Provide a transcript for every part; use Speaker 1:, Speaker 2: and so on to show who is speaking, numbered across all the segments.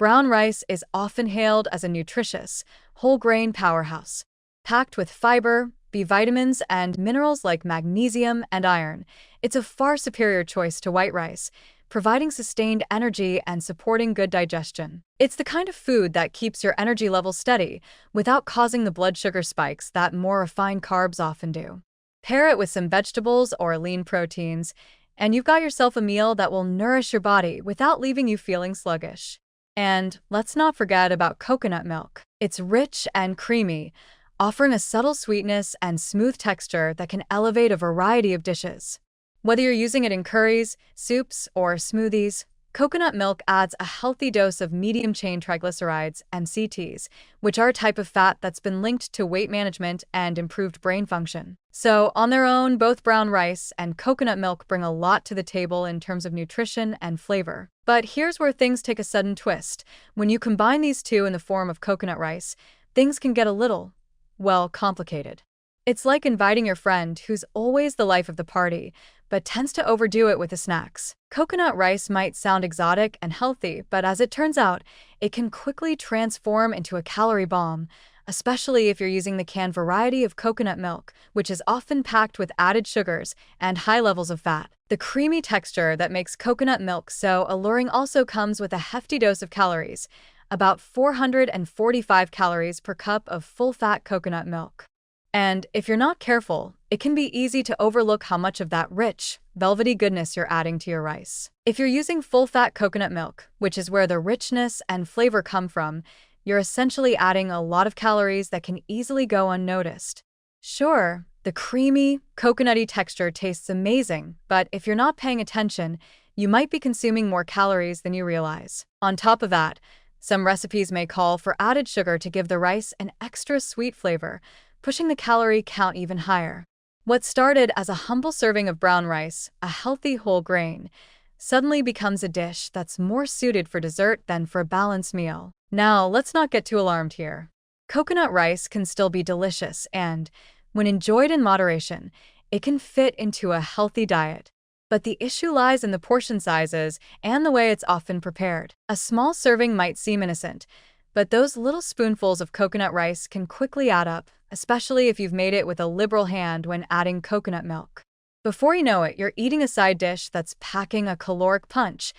Speaker 1: Brown rice is often hailed as a nutritious, whole grain powerhouse, packed with fiber, B vitamins, and minerals like magnesium and iron. It's a far superior choice to white rice, providing sustained energy and supporting good digestion. It's the kind of food that keeps your energy levels steady without causing the blood sugar spikes that more refined carbs often do. Pair it with some vegetables or lean proteins, and you've got yourself a meal that will nourish your body without leaving you feeling sluggish. And let's not forget about coconut milk. It's rich and creamy, offering a subtle sweetness and smooth texture that can elevate a variety of dishes. Whether you're using it in curries, soups, or smoothies, coconut milk adds a healthy dose of medium-chain triglycerides, MCTs, which are a type of fat that's been linked to weight management and improved brain function. So, on their own, both brown rice and coconut milk bring a lot to the table in terms of nutrition and flavor. But here's where things take a sudden twist. When you combine these two in the form of coconut rice, things can get a little, well, complicated. It's like inviting your friend who's always the life of the party, but tends to overdo it with the snacks. Coconut rice might sound exotic and healthy, but as it turns out, it can quickly transform into a calorie bomb, especially if you're using the canned variety of coconut milk, which is often packed with added sugars and high levels of fat. The creamy texture that makes coconut milk so alluring also comes with a hefty dose of calories, about 445 calories per cup of full-fat coconut milk. And if you're not careful, it can be easy to overlook how much of that rich, velvety goodness you're adding to your rice. If you're using full-fat coconut milk, which is where the richness and flavor come from, you're essentially adding a lot of calories that can easily go unnoticed. Sure, the creamy, coconutty texture tastes amazing, but if you're not paying attention, you might be consuming more calories than you realize. On top of that, some recipes may call for added sugar to give the rice an extra sweet flavor, pushing the calorie count even higher. What started as a humble serving of brown rice, a healthy whole grain, suddenly becomes a dish that's more suited for dessert than for a balanced meal. Now, let's not get too alarmed here. Coconut rice can still be delicious and, when enjoyed in moderation, it can fit into a healthy diet. But the issue lies in the portion sizes and the way it's often prepared. A small serving might seem innocent, but those little spoonfuls of coconut rice can quickly add up, especially if you've made it with a liberal hand when adding coconut milk. Before you know it, you're eating a side dish that's packing a caloric punch,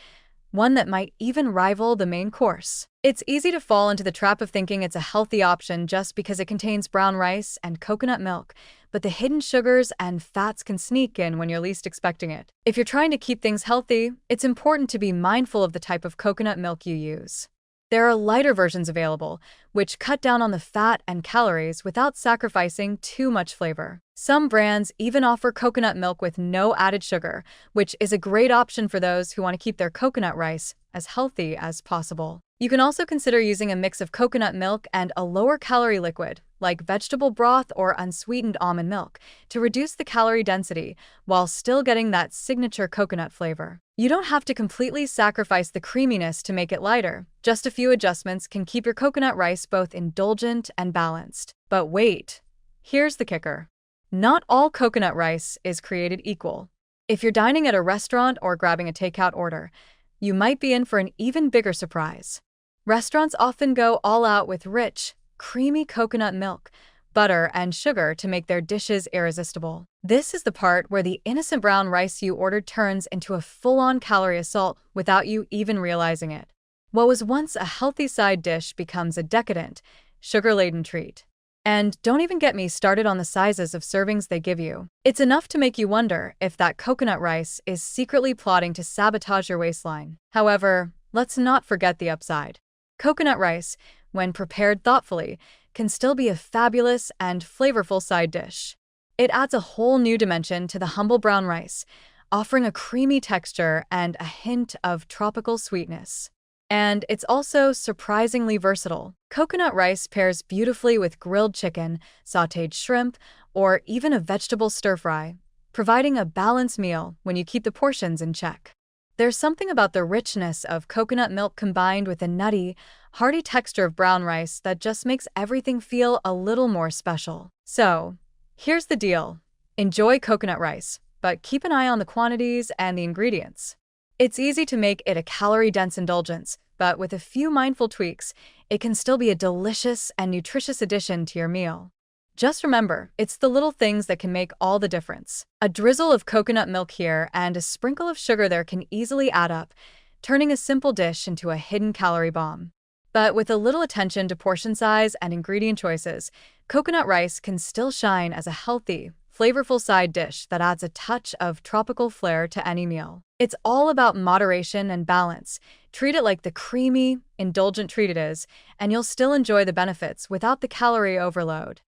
Speaker 1: one that might even rival the main course. It's easy to fall into the trap of thinking it's a healthy option just because it contains brown rice and coconut milk, but the hidden sugars and fats can sneak in when you're least expecting it. If you're trying to keep things healthy, it's important to be mindful of the type of coconut milk you use. There are lighter versions available, which cut down on the fat and calories without sacrificing too much flavor. Some brands even offer coconut milk with no added sugar, which is a great option for those who want to keep their coconut rice as healthy as possible. You can also consider using a mix of coconut milk and a lower-calorie liquid, like vegetable broth or unsweetened almond milk, to reduce the calorie density while still getting that signature coconut flavor. You don't have to completely sacrifice the creaminess to make it lighter. Just a few adjustments can keep your coconut rice both indulgent and balanced. But wait, here's the kicker. Not all coconut rice is created equal. If you're dining at a restaurant or grabbing a takeout order, you might be in for an even bigger surprise. Restaurants often go all out with rich, creamy coconut milk, butter, and sugar to make their dishes irresistible. This is the part where the innocent brown rice you ordered turns into a full-on calorie assault without you even realizing it. What was once a healthy side dish becomes a decadent, sugar-laden treat. And don't even get me started on the sizes of servings they give you. It's enough to make you wonder if that coconut rice is secretly plotting to sabotage your waistline. However, let's not forget the upside. Coconut rice, when prepared thoughtfully, can still be a fabulous and flavorful side dish. It adds a whole new dimension to the humble brown rice, offering a creamy texture and a hint of tropical sweetness. And it's also surprisingly versatile. Coconut rice pairs beautifully with grilled chicken, sautéed shrimp, or even a vegetable stir-fry, providing a balanced meal when you keep the portions in check. There's something about the richness of coconut milk combined with the nutty, hearty texture of brown rice that just makes everything feel a little more special. So, here's the deal. Enjoy coconut rice, but keep an eye on the quantities and the ingredients. It's easy to make it a calorie-dense indulgence, but with a few mindful tweaks, it can still be a delicious and nutritious addition to your meal. Just remember, it's the little things that can make all the difference. A drizzle of coconut milk here and a sprinkle of sugar there can easily add up, turning a simple dish into a hidden calorie bomb. But with a little attention to portion size and ingredient choices, coconut rice can still shine as a healthy, flavorful side dish that adds a touch of tropical flair to any meal. It's all about moderation and balance. Treat it like the creamy, indulgent treat it is, and you'll still enjoy the benefits without the calorie overload.